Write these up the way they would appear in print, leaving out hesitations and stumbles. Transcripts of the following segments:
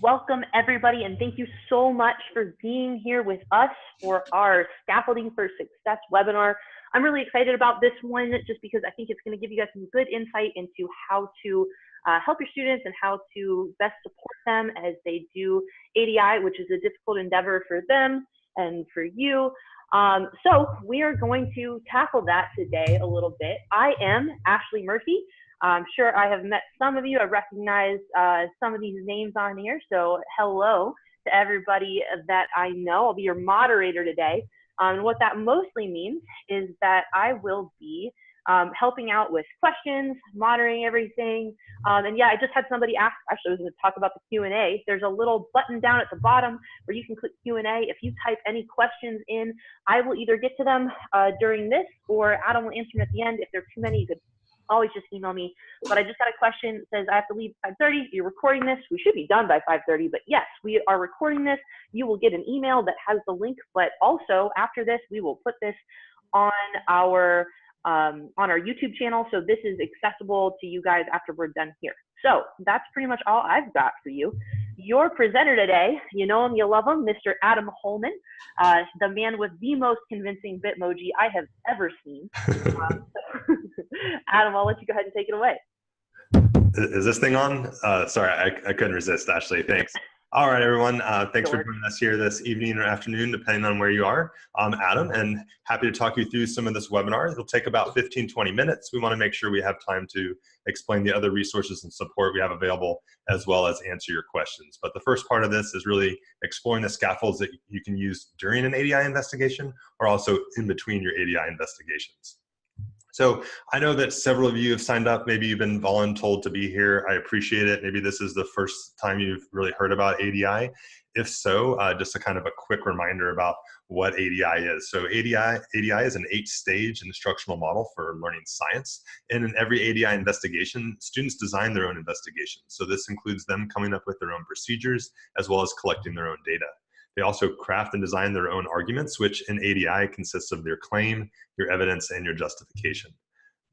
Welcome everybody, and thank you so much for being here with us for our Scaffolding for Success webinar. I'm really excited about this one just because I think it's going to give you guys some good insight into how to help your students and how to best support them as they do ADI, which is a difficult endeavor for them and for you. So we are going to tackle that today a little bit. I am Ashley Murphy. I'm sure I have met some of you. I recognize some of these names on here. So hello to everybody that I know. I'll be your moderator today. And what that mostly means is that I will be helping out with questions, monitoring everything. And yeah, I just had somebody ask, actually I was going to talk about the Q&A. There's a little button down at the bottom where you can click Q&A. If you type any questions in, I will either get to them during this, or Adam will answer them at the end. If there are too many, you could always just email me. But I just got a question that says I have to leave at 5:30. You're recording this. We should be done by 5:30, but yes, we are recording this. You will get an email that has the link, but also after this, we will put this on our YouTube channel. So this is accessible to you guys after we're done here. So that's pretty much all I've got for you. Your presenter today, you know him, you love him, Mr. Adam Holman, the man with the most convincing Bitmoji I have ever seen. Adam, I'll let you go ahead and take it away. Is this thing on? Sorry, I couldn't resist, Ashley. Thanks. All right, everyone. Thanks for joining us here this evening or afternoon, depending on where you are. I'm Adam, and happy to talk you through some of this webinar. It'll take about 15-20 minutes. We want to make sure we have time to explain the other resources and support we have available, as well as answer your questions. But the first part of this is really exploring the scaffolds that you can use during an ADI investigation, or also in between your ADI investigations. So I know that several of you have signed up. Maybe you've been voluntold to be here. I appreciate it. Maybe this is the first time you've really heard about ADI. If so, just a kind of a quick reminder about what ADI is. So ADI is an 8-stage instructional model for learning science. And in every ADI investigation, students design their own investigations. So this includes them coming up with their own procedures, as well as collecting their own data. They also craft and design their own arguments, which in ADI consists of their claim, your evidence, and your justification.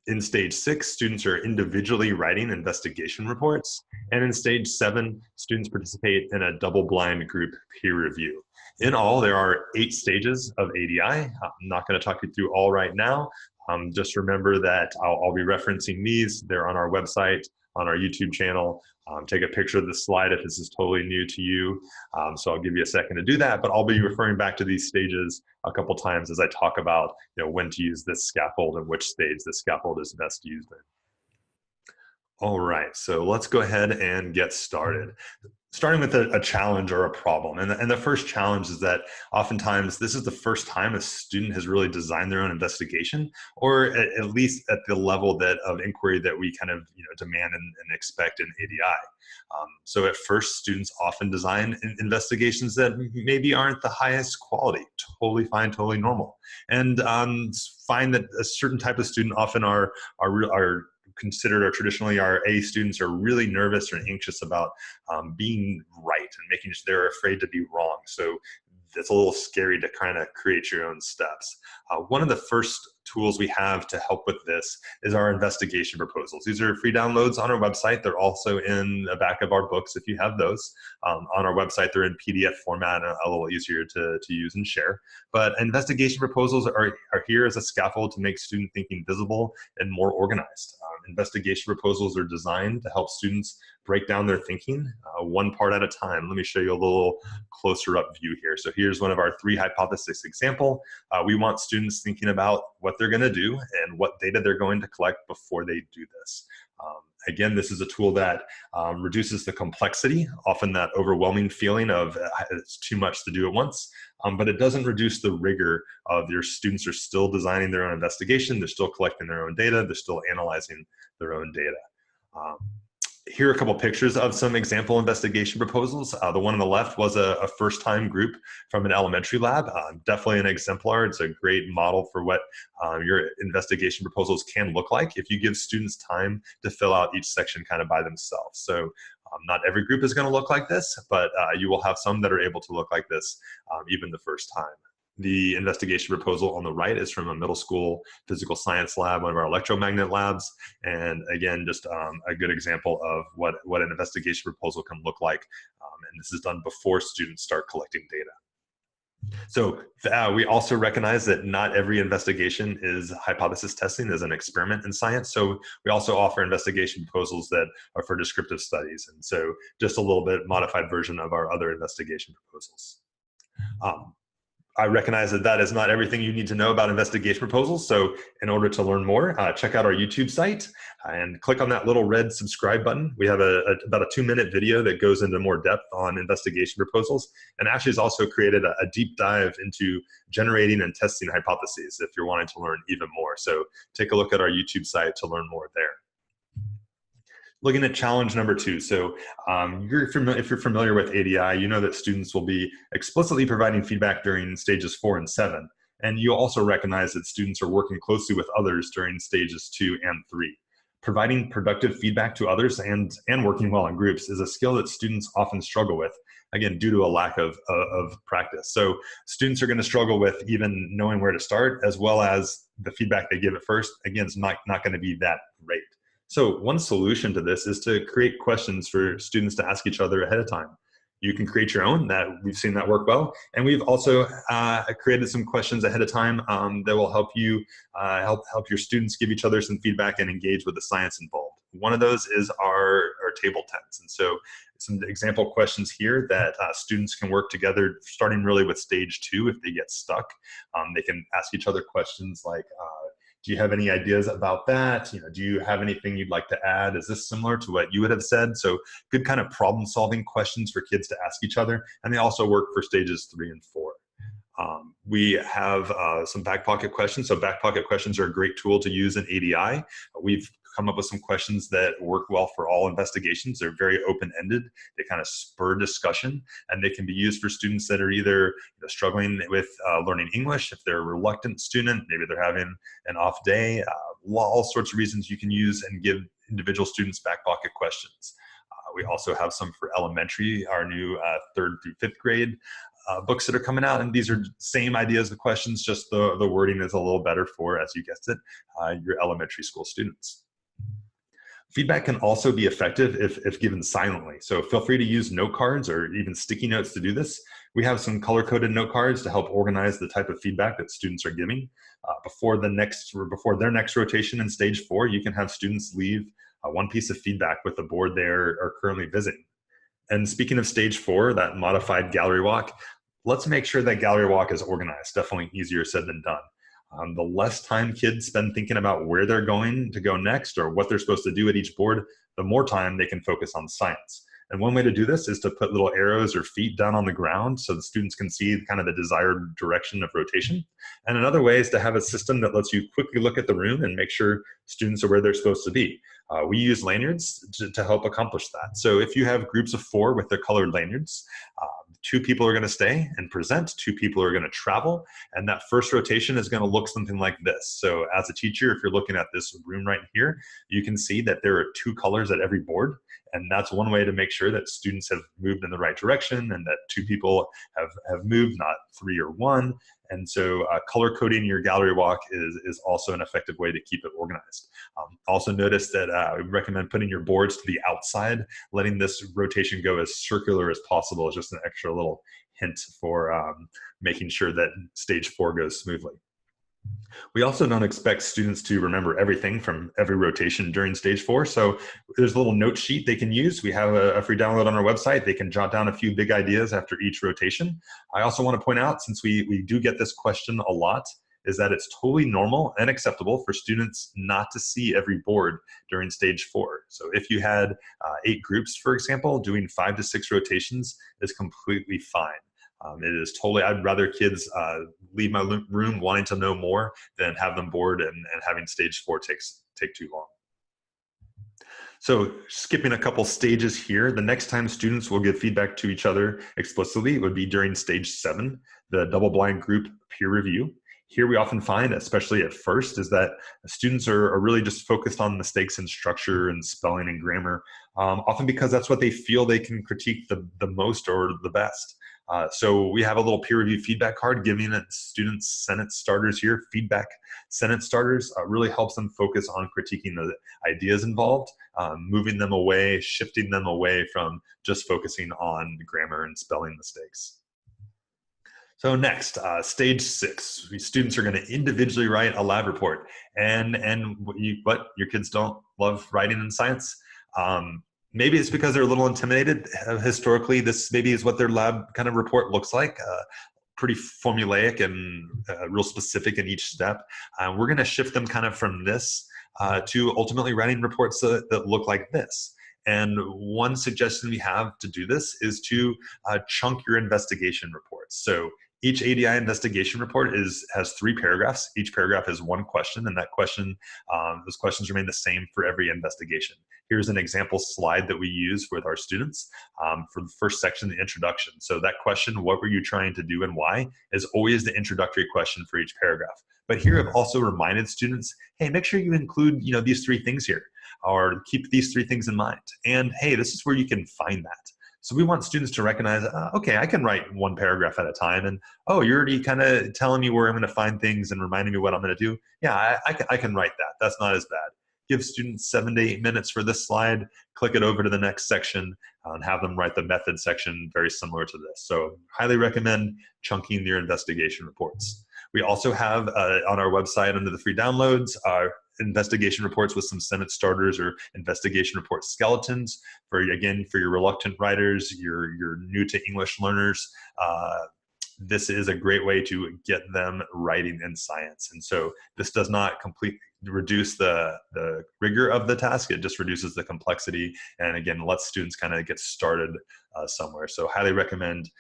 In stage 6, students are individually writing investigation reports. And in stage 7, students participate in a double-blind group peer review. In all, there are 8 stages of ADI. I'm not going to talk you through all right now. Just remember that I'll be referencing these. They're on our website, on our YouTube channel. Take a picture of the slide if this is totally new to you. So I'll give you a second to do that, but I'll be referring back to these stages a couple times as I talk about when to use this scaffold and which stage the scaffold is best used in. All right, so let's go ahead and get started. Starting with a challenge or a problem. And the first challenge is that oftentimes this is the first time a student has really designed their own investigation, or at least at the level of inquiry that we kind of demand and expect in ADI. So at first, students often design investigations that maybe aren't the highest quality. Totally fine, totally normal. And find that a certain type of student often are considered, or traditionally our A students are really nervous or anxious about being right and making sure they're afraid to be wrong. So it's a little scary to kind of create your own steps. One of the first tools we have to help with this is our investigation proposals. These are free downloads on our website. They're also in the back of our books if you have those. On our website, they're in PDF format, a little easier to use and share. But investigation proposals are here as a scaffold to make student thinking visible and more organized. Investigation proposals are designed to help students break down their thinking one part at a time. Let me show you a little closer up view here. So here's one of our 3 hypothesis example. We want students thinking about what they're going to do and what data they're going to collect before they do this. Again, this is a tool that reduces the complexity, often that overwhelming feeling of it's too much to do at once, but it doesn't reduce the rigor of your students are still designing their own investigation, they're still collecting their own data, they're still analyzing their own data. Here are a couple pictures of some example investigation proposals. The one on the left was a first-time group from an elementary lab. Definitely an exemplar. It's a great model for what your investigation proposals can look like if you give students time to fill out each section kind of by themselves. So not every group is going to look like this, but you will have some that are able to look like this even the first time. The investigation proposal on the right is from a middle school physical science lab, one of our electromagnet labs. And again, just a good example of what an investigation proposal can look like. And this is done before students start collecting data. So we also recognize that not every investigation is hypothesis testing, as an experiment in science. So we also offer investigation proposals that are for descriptive studies. And so just a little bit modified version of our other investigation proposals. I recognize that that is not everything you need to know about investigation proposals. So in order to learn more, check out our YouTube site and click on that little red subscribe button. We have about a 2-minute video that goes into more depth on investigation proposals, and actually has also created a deep dive into generating and testing hypotheses if you're wanting to learn even more. So take a look at our YouTube site to learn more there. Looking at challenge number 2. So if you're familiar with ADI, you know that students will be explicitly providing feedback during stages 4 and 7. And you also recognize that students are working closely with others during stages 2 and 3. Providing productive feedback to others and working well in groups is a skill that students often struggle with, again, due to a lack of practice. So students are going to struggle with even knowing where to start, as well as the feedback they give at first, again, is not going to be that great. So one solution to this is to create questions for students to ask each other ahead of time. You can create your own. That we've seen that work well, and we've also created some questions ahead of time that will help you help your students give each other some feedback and engage with the science involved. One of those is our table tents, and so some example questions here that students can work together, starting really with stage 2. If they get stuck, they can ask each other questions like, do you have any ideas about that? Do you have anything you'd like to add? Is this similar to what you would have said? So good kind of problem solving questions for kids to ask each other. And they also work for stages 3 and 4. We have some back pocket questions. So back pocket questions are a great tool to use in ADI. We've come up with some questions that work well for all investigations. They're very open-ended. They kind of spur discussion, and they can be used for students that are either struggling with learning English, if they're a reluctant student, maybe they're having an off day, all sorts of reasons you can use and give individual students back pocket questions. We also have some for elementary, our new 3rd through 5th grade books that are coming out, and these are same ideas of questions, just the wording is a little better for, as you guessed it, your elementary school students. Feedback can also be effective if given silently. So feel free to use note cards or even sticky notes to do this. We have some color-coded note cards to help organize the type of feedback that students are giving. Before their next rotation in stage 4, you can have students leave one piece of feedback with the board they are currently visiting. And speaking of stage 4, that modified gallery walk, let's make sure that gallery walk is organized. Definitely easier said than done. The less time kids spend thinking about where they're going to go next or what they're supposed to do at each board, the more time they can focus on science. And one way to do this is to put little arrows or feet down on the ground so the students can see kind of the desired direction of rotation. And another way is to have a system that lets you quickly look at the room and make sure students are where they're supposed to be. We use lanyards to help accomplish that. So if you have groups of 4 with their colored lanyards, 2 people are going to stay and present, 2 people are going to travel, and that first rotation is going to look something like this. So as a teacher, if you're looking at this room right here, you can see that there are 2 colors at every board, and that's one way to make sure that students have moved in the right direction and that 2 people have moved, not 3 or 1. And so color coding your gallery walk is also an effective way to keep it organized. Also notice that we recommend putting your boards to the outside. Letting this rotation go as circular as possible is just an extra little hint for making sure that stage 4 goes smoothly. We also don't expect students to remember everything from every rotation during stage 4. So there's a little note sheet they can use. We have a free download on our website. They can jot down a few big ideas after each rotation. I also want to point out, since we do get this question a lot, is that it's totally normal and acceptable for students not to see every board during stage 4. So if you had 8 groups, for example, doing 5 to 6 rotations is completely fine. It is totally, I'd rather kids leave my room wanting to know more than have them bored and having stage 4 take too long. So skipping a couple stages here, the next time students will give feedback to each other explicitly would be during stage 7, the double-blind group peer review. Here we often find, especially at first, is that students are really just focused on mistakes in structure and spelling and grammar, often because that's what they feel they can critique the most or the best. So we have a little peer review feedback card giving students sentence starters here. Feedback sentence starters really helps them focus on critiquing the ideas involved, moving them away, shifting them away from just focusing on grammar and spelling mistakes. So next, stage 6, students are going to individually write a lab report. And what, your kids don't love writing in science? Maybe it's because they're a little intimidated. Historically, this maybe is what their lab kind of report looks like. Pretty formulaic and real specific in each step. We're going to shift them kind of from this to ultimately writing reports that look like this. And one suggestion we have to do this is to chunk your investigation reports. So each ADI investigation report has 3 paragraphs. Each paragraph has 1 question, and that question, those questions remain the same for every investigation. Here's an example slide that we use with our students for the first section, the introduction. So that question, what were you trying to do and why, is always the introductory question for each paragraph. But here I've also reminded students, hey, make sure you include these 3 things here, or keep these 3 things in mind. And hey, this is where you can find that. So we want students to recognize, okay, I can write 1 paragraph at a time, and oh, you're already kind of telling me where I'm going to find things and reminding me what I'm going to do. Yeah, I can write that. That's not as bad. Give students 7 to 8 minutes for this slide, click it over to the next section, and have them write the method section very similar to this. So highly recommend chunking your investigation reports. We also have on our website under the free downloads, investigation reports with some sentence starters or investigation report skeletons for your reluctant writers, your new to English learners. This is a great way to get them writing in science. And so this does not completely reduce the rigor of the task. It just reduces the complexity and again lets students kind of get started somewhere. So highly recommend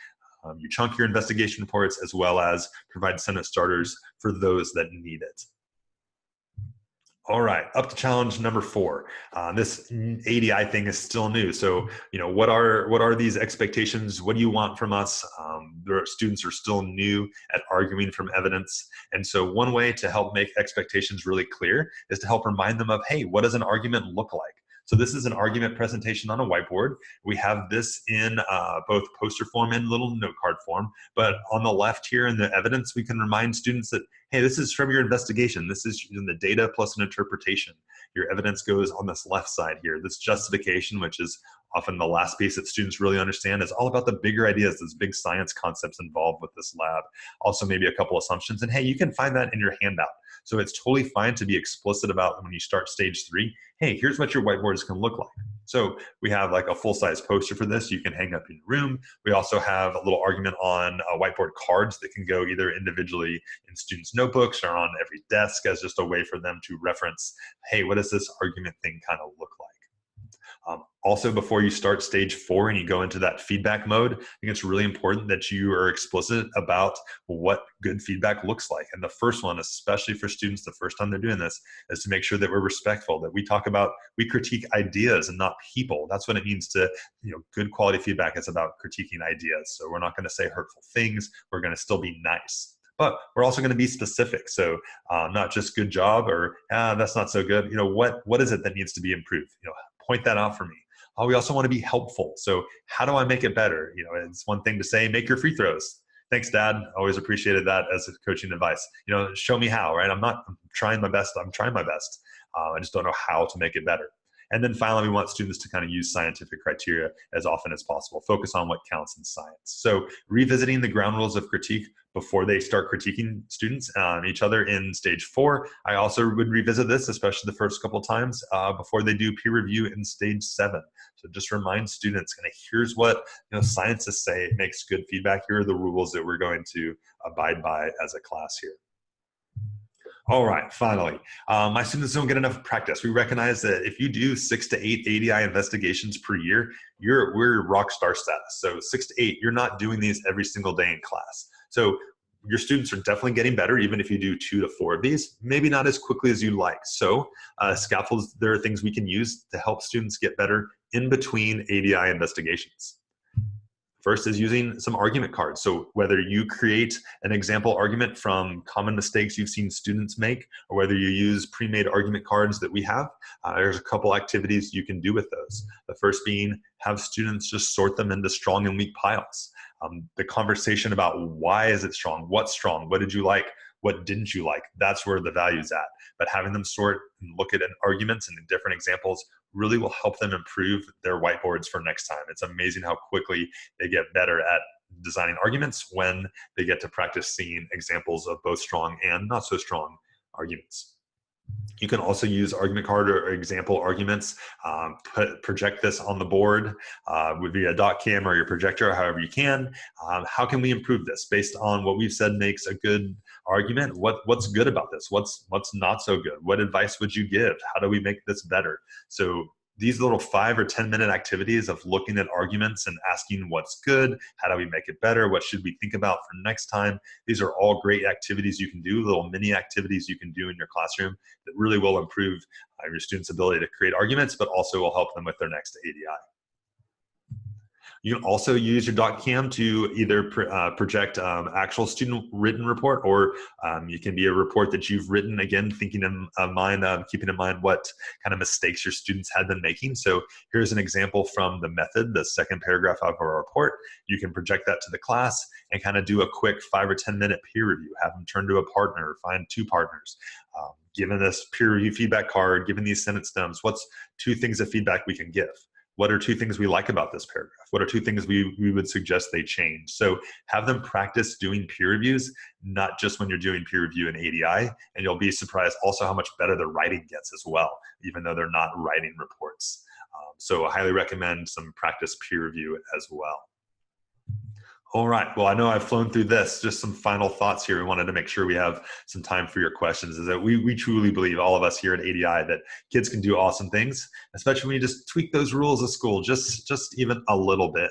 you chunk your investigation reports as well as provide sentence starters for those that need it. All right, up to challenge number 4. This ADI thing is still new. So, what are these expectations? What do you want from us? Students are still new at arguing from evidence. And so one way to help make expectations really clear is to help remind them of, hey, what does an argument look like? So this is an argument presentation on a whiteboard. We have this in both poster form and little note card form. But on the left here in the evidence, we can remind students that, hey, this is from your investigation. This is in the data plus an interpretation. Your evidence goes on this left side here. This justification, which is often the last piece that students really understand, is all about the bigger ideas, those big science concepts involved with this lab. Also maybe a couple assumptions. And hey, you can find that in your handout. So it's totally fine to be explicit about when you start stage 3, hey, here's what your whiteboard is going to look like. So we have like a full-size poster for this you can hang up in your room. We also have a little argument on whiteboard cards that can go either individually in students' notebooks or on every desk as just a way for them to reference, hey, what does this argument thing kind of look like? Also, before you start stage 4 and you go into that feedback mode, I think it's really important that you are explicit about what good feedback looks like. And the first one, especially for students the first time they're doing this, is to make sure that we're respectful, that we critique ideas and not people. That's what it means to, good quality feedback is about critiquing ideas. So we're not going to say hurtful things. We're going to still be nice. But we're also going to be specific. So not just good job or that's not so good. What is it that needs to be improved? Point that out for me. We also want to be helpful. So how do I make it better? It's one thing to say, make your free throws. Thanks, Dad. Always appreciated that as a coaching advice. Show me how, right? I'm trying my best. I just don't know how to make it better. And then finally, we want students to kind of use scientific criteria as often as possible. Focus on what counts in science. So revisiting the ground rules of critique before they start critiquing students each other in stage 4. I also would revisit this, especially the first couple times before they do peer review in stage 7. So just remind students, here's what scientists say it makes good feedback. Here are the rules that we're going to abide by as a class here. All right, finally, my students don't get enough practice. We recognize that if you do 6 to 8 ADI investigations per year, we're rock star status. So 6 to 8, you're not doing these every single day in class. So your students are definitely getting better, even if you do 2 to 4 of these, maybe not as quickly as you like. So scaffolds, there are things we can use to help students get better in between ADI investigations. First is using some argument cards. So whether you create an example argument from common mistakes you've seen students make, or whether you use pre-made argument cards that we have, there's a couple activities you can do with those. The first being have students just sort them into strong and weak piles. The conversation about why is it strong, what's strong, what did you like, what didn't you like, that's where the value's at. But having them sort and look at arguments and different examples really will help them improve their whiteboards for next time. It's amazing how quickly they get better at designing arguments when they get to practice seeing examples of both strong and not so strong arguments. You can also use argument card or example arguments. Project this on the board via dot cam or your projector, however you can. How can we improve this based on what we've said makes a good argument? What's good about this? What's not so good? What advice would you give? How do we make this better? So these little 5 or 10 minute activities of looking at arguments and asking what's good, how do we make it better, what should we think about for next time, these are all great activities you can do, little mini activities you can do in your classroom that really will improve your students' ability to create arguments, but also will help them with their next ADI. You can also use your dot cam to either project actual student written report, or you can be a report that you've written, again, thinking in mind, keeping in mind what kind of mistakes your students had been making. So here's an example from the method, the second paragraph of our report. You can project that to the class and kind of do a quick 5 or 10 minute peer review, have them turn to a partner, find 2 partners. Given this peer review feedback card, given these sentence stems, what's 2 things of feedback we can give? What are 2 things we like about this paragraph? What are 2 things we would suggest they change? So have them practice doing peer reviews, not just when you're doing peer review in ADI, and you'll be surprised also how much better their writing gets as well, even though they're not writing reports. So I highly recommend some practice peer review as well. All right, well, I know I've flown through this. Just some final thoughts here. We wanted to make sure we have some time for your questions. Is that we truly believe, all of us here at ADI, that kids can do awesome things, especially when you just tweak those rules of school just even a little bit.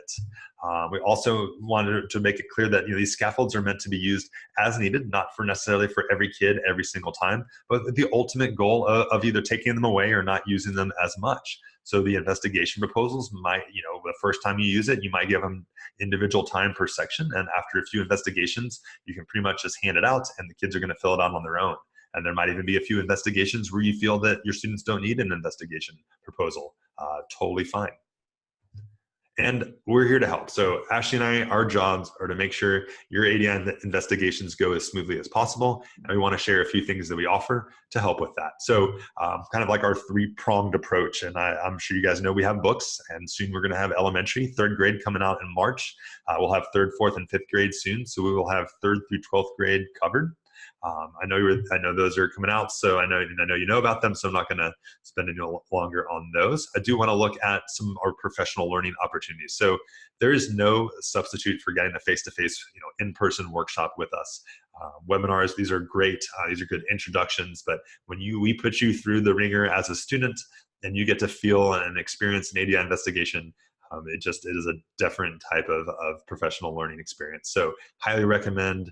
We also wanted to make it clear that these scaffolds are meant to be used as needed, not necessarily for every kid every single time, but the ultimate goal of either taking them away or not using them as much. So the investigation proposals might, the first time you use it, you might give them individual time per section. And after a few investigations, you can pretty much just hand it out and the kids are going to fill it out on their own. And there might even be a few investigations where you feel that your students don't need an investigation proposal. Totally fine. And we're here to help. So Ashley and I, our jobs are to make sure your ADI investigations go as smoothly as possible. And we want to share a few things that we offer to help with that. So kind of like our 3-pronged approach. And I'm sure you guys know we have books, and soon we're going to have elementary, 3rd grade coming out in March. We'll have 3rd, 4th, and 5th grade soon. So we will have 3rd through 12th grade covered. I know those are coming out, so I know you know about them, so I'm not going to spend any longer on those. I do want to look at some of our professional learning opportunities. So there is no substitute for getting a face-to-face, in-person workshop with us. Webinars, these are great. These are good introductions, but when we put you through the ringer as a student and you get to feel and experience an ADI investigation, it is a different type of professional learning experience. So highly recommend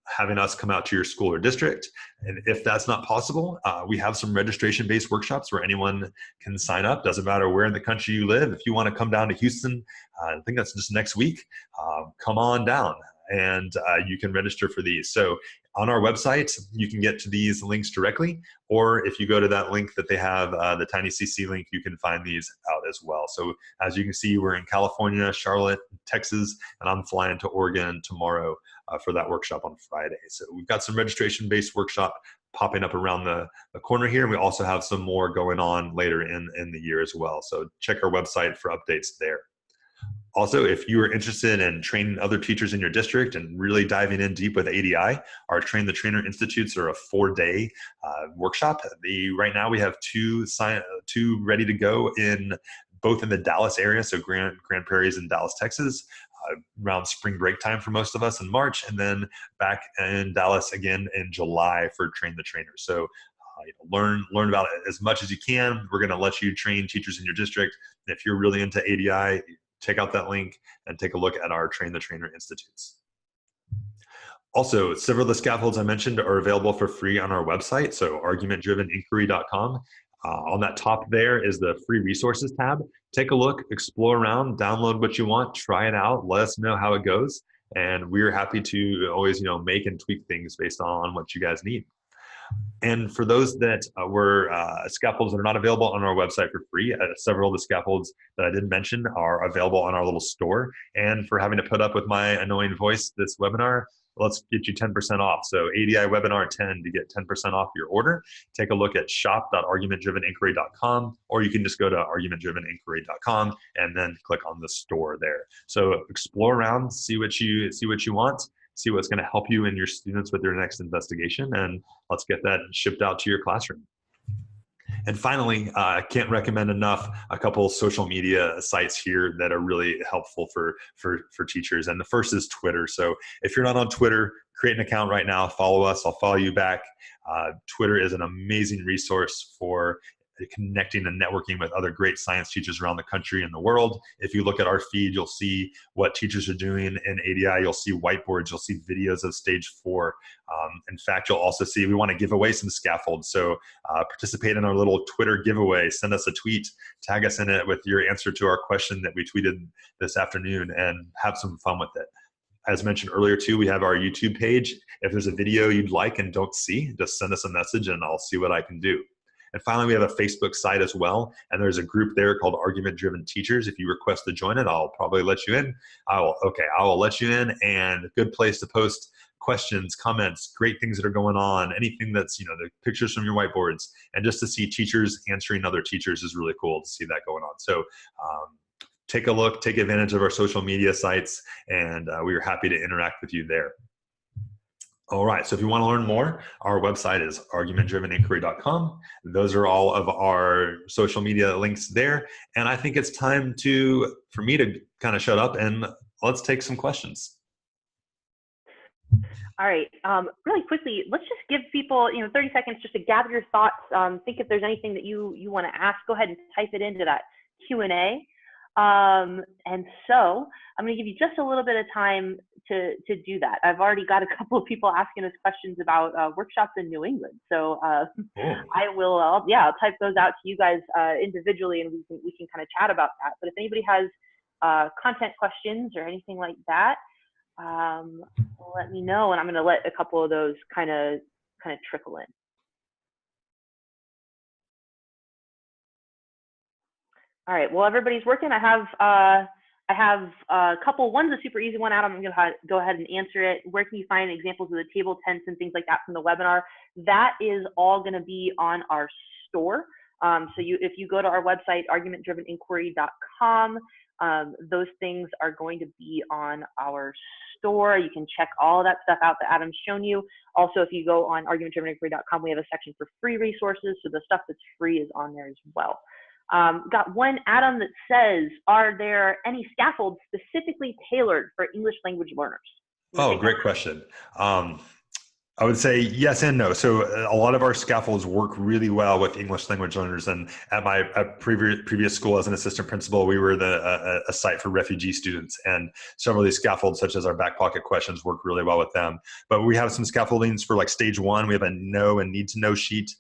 having us come out to your school or district. And if that's not possible, we have some registration-based workshops where anyone can sign up. Doesn't matter where in the country you live. If you want to come down to Houston, I think that's just next week, come on down and you can register for these. So on our website, you can get to these links directly, or if you go to that link that they have, the TinyCC link, you can find these out as well. So as you can see, we're in California, Charlotte, Texas, and I'm flying to Oregon tomorrow for that workshop on Friday. So we've got some registration-based workshop popping up around the corner here, and we also have some more going on later in the year as well. So check our website for updates there. Also, if you are interested in training other teachers in your district and really diving in deep with ADI, our Train the Trainer Institutes are a 4-day workshop. Right now we have two ready to go both in the Dallas area, so Grand Prairies and Dallas, Texas, around spring break time for most of us in March, and then back in Dallas again in July for Train the Trainer. So learn about it as much as you can. We're going to let you train teachers in your district. And if you're really into ADI, check out that link and take a look at our Train the Trainer Institutes. Also, several of the scaffolds I mentioned are available for free on our website, so argumentdriveninquiry.com. On that top there is the free resources tab. take a look, explore around, download what you want, try it out, let us know how it goes. And we're happy to always, make and tweak things based on what you guys need. And for those that were scaffolds that are not available on our website for free, several of the scaffolds that I did mention are available on our little store. And for having to put up with my annoying voice this webinar, let's get you 10% off. So ADI Webinar 10 to get 10% off your order. Take a look at shop.argumentdriveninquiry.com, or you can just go to argumentdriveninquiry.com and then click on the store there. So explore around, see what you want, see what's going to help you and your students with their next investigation, and let's get that shipped out to your classroom. And finally, I can't recommend enough a couple of social media sites here that are really helpful for teachers. And the first is Twitter. So if you're not on Twitter, create an account right now, follow us, I'll follow you back. Twitter is an amazing resource for connecting and networking with other great science teachers around the country and the world. If you look at our feed, you'll see what teachers are doing in ADI. You'll see whiteboards. You'll see videos of stage 4. In fact, you'll also see we want to give away some scaffolds. So participate in our little Twitter giveaway. Send us a tweet. Tag us in it with your answer to our question that we tweeted this afternoon, and have some fun with it. As mentioned earlier too, we have our YouTube page. If there's a video you'd like and don't see, just send us a message and I'll see what I can do. And finally, we have a Facebook site as well, and there's a group there called Argument Driven Teachers. If you request to join it, I'll probably let you in. I will let you in, and a good place to post questions, comments, great things that are going on, anything that's, the pictures from your whiteboards, and just to see teachers answering other teachers is really cool to see that going on. So take a look, take advantage of our social media sites, and we are happy to interact with you there. All right, so if you want to learn more, our website is argumentdriveninquiry.com. Those are all of our social media links there. And I think it's time for me to kind of shut up and let's take some questions. All right, really quickly, let's just give people 30 seconds just to gather your thoughts. Think if there's anything that you want to ask, go ahead and type it into that Q&A. And so I'm going to give you just a little bit of time to do that. I've already got a couple of people asking us questions about workshops in New England. So I'll type those out to you guys individually, and we can kind of chat about that. But if anybody has content questions or anything like that, let me know, and I'm going to let a couple of those kind of trickle in. All right, well, everybody's working. I have a couple. One's a super easy one, Adam. I'm going to go ahead and answer it. Where can you find examples of the table tents and things like that from the webinar? That is all going to be on our store. If you go to our website, argumentdriveninquiry.com, those things are going to be on our store. You can check all of that stuff out that Adam's shown you. Also, if you go on argumentdriveninquiry.com, we have a section for free resources. So the stuff that's free is on there as well. Got one, Adam, that says, are there any scaffolds specifically tailored for English language learners? Oh, great question. I would say yes and no. So a lot of our scaffolds work really well with English language learners. And at my previous school as an assistant principal, we were a site for refugee students. And several of these scaffolds, such as our back pocket questions, work really well with them. But we have some scaffoldings for like stage 1. We have a know and need to know sheet.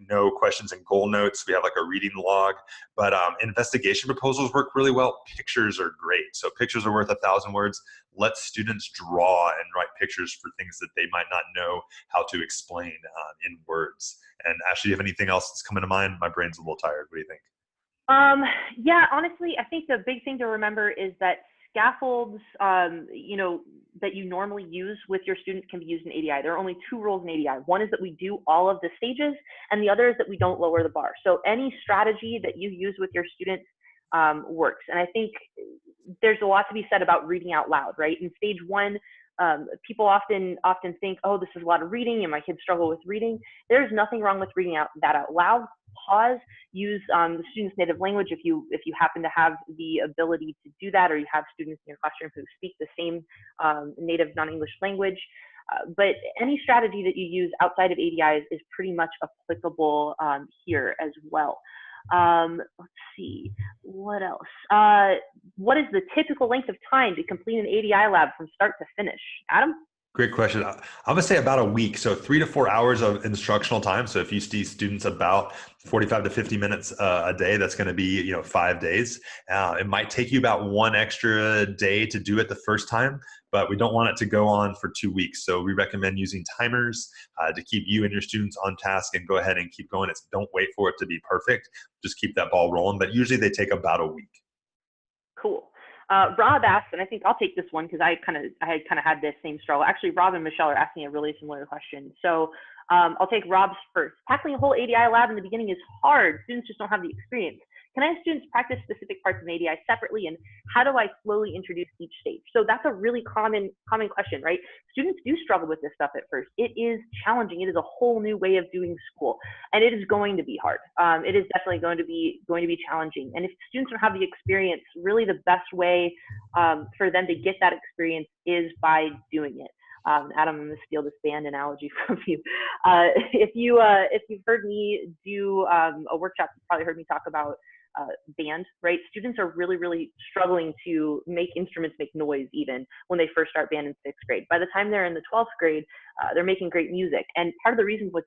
No questions and goal notes. We have like a reading log, but investigation proposals work really well. Pictures are great. So pictures are worth 1,000 words. Let students draw and write pictures for things that they might not know how to explain in words. And Ashley, do you have anything else that's coming to mind? My brain's a little tired. What do you think? Yeah, honestly, I think the big thing to remember is that scaffolds, that you normally use with your students can be used in ADI. There are only 2 rules in ADI. One is that we do all of the stages, and the other is that we don't lower the bar. So any strategy that you use with your students works. And I think there's a lot to be said about reading out loud, right? In stage 1, people often think, oh, this is a lot of reading and my kids struggle with reading. There's nothing wrong with reading that out loud. Pause, use the student's native language if you happen to have the ability to do that, or you have students in your classroom who speak the same native non-English language. But any strategy that you use outside of ADI is pretty much applicable here as well. Let's see, what else? What is the typical length of time to complete an ADI lab from start to finish? Adam? Great question. I'm gonna say about a week. So 3 to 4 hours of instructional time. So if you see students about 45 to 50 minutes a day, that's going to be 5 days. It might take you about one extra day to do it the first time, but we don't want it to go on for 2 weeks. So we recommend using timers to keep you and your students on task and go ahead and keep going. Don't wait for it to be perfect. Just keep that ball rolling. But usually they take about a week. Cool. Rob asked, and I think I'll take this one because I kind of had this same struggle. Actually, Rob and Michelle are asking a really similar question. So I'll take Rob's first. Tackling a whole ADI lab in the beginning is hard. Students just don't have the experience. Can I have students practice specific parts of an ADI separately, and how do I slowly introduce each stage? So that's a really common question, right? Students do struggle with this stuff at first. It is challenging. It is a whole new way of doing school, and it is going to be hard. It is definitely going to be challenging. And if students don't have the experience, really the best way for them to get that experience is by doing it. Adam, I'm going to steal this band analogy from you. If you've heard me do a workshop, you've probably heard me talk about band, right? Students are really struggling to make instruments make noise even when they first start band in 6th grade. By the time they're in the 12th grade, they're making great music. And part of the reason for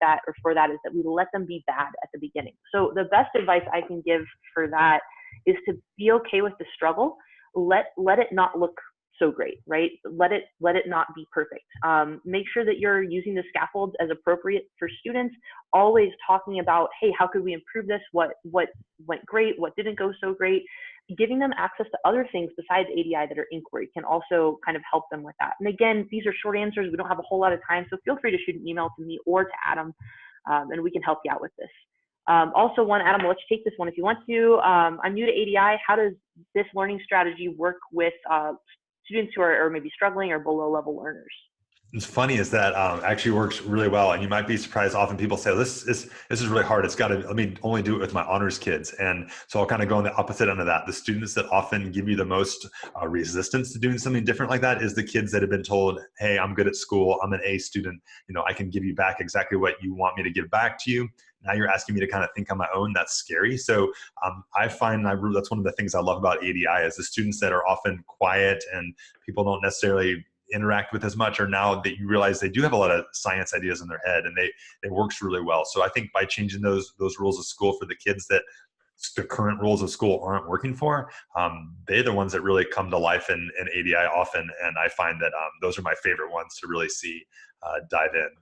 that is that we let them be bad at the beginning. So the best advice I can give for that is to be okay with the struggle. Let it not look so great, right? Let it not be perfect. Make sure that you're using the scaffolds as appropriate for students, always talking about, hey, how could we improve this? What went great? What didn't go so great? Giving them access to other things besides ADI that are inquiry can also kind of help them with that. And again, these are short answers. We don't have a whole lot of time, so feel free to shoot an email to me or to Adam, and we can help you out with this. Also, Adam, I'll let you take this one if you want to. I'm new to ADI. How does this learning strategy work with students who are maybe struggling or below level learners? It's funny is that actually works really well, and you might be surprised. Often people say this is really hard. Let me only do it with my honors kids, and so I'll kind of go on the opposite end of that. The students that often give you the most resistance to doing something different like that is the kids that have been told, "Hey, I'm good at school. I'm an A student. I can give you back exactly what you want me to give back to you." Now you're asking me to kind of think on my own. That's scary. So I find that's one of the things I love about ADI is the students that are often quiet and people don't necessarily interact with as much, or now that you realize they do have a lot of science ideas in their head, and it works really well. So I think by changing those rules of school for the kids that the current rules of school aren't working for, they're the ones that really come to life in ADI often. And I find that those are my favorite ones to really see dive in.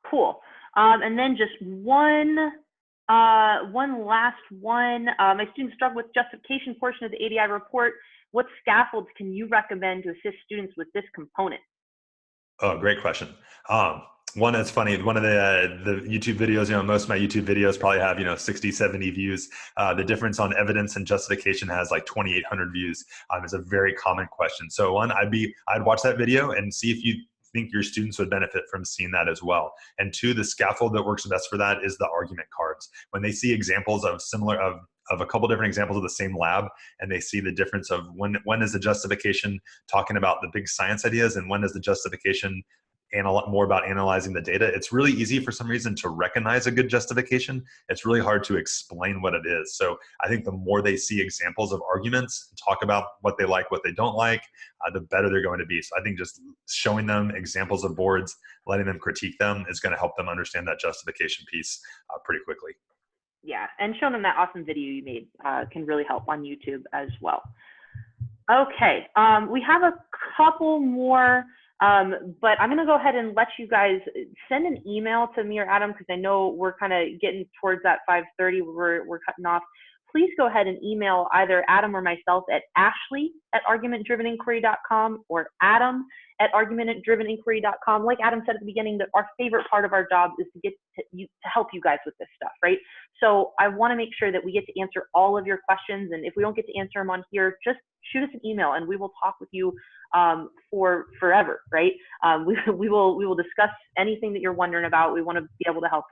Cool. And then just one last one. My students struggle with justification portion of the ADI report. What scaffolds can you recommend to assist students with this component? Oh, great question. One that's funny, one of the YouTube videos, most of my YouTube videos probably have, 60, 70 views. The difference on evidence and justification has like 2,800 views. It's a very common question. So one, I'd watch that video and see if you think your students would benefit from seeing that as well. And two, the scaffold that works best for that is the argument cards. When they see examples of a couple different examples of the same lab, and they see the difference of when is the justification talking about the big science ideas, and when is the justification more about analyzing the data. It's really easy for some reason to recognize a good justification. It's really hard to explain what it is. So I think the more they see examples of arguments, talk about what they like, what they don't like, the better they're going to be. So I think just showing them examples of boards, letting them critique them is going to help them understand that justification piece pretty quickly. Yeah, and showing them that awesome video you made can really help on YouTube as well. Okay, we have a couple more, but I'm going to go ahead and let you guys send an email to me or Adam, because I know we're kind of getting towards that 5:30 where we're cutting off. Please go ahead and email either Adam or myself at ashley@argumentdriveninquiry.com or adam@argumentdriveninquiry.com. Like Adam said at the beginning, that our favorite part of our job is to get to help you guys with this stuff, right? So I want to make sure that we get to answer all of your questions, and if we don't get to answer them on here, just shoot us an email and we will talk with you for forever, right? We will discuss anything that you're wondering about. We want to be able to help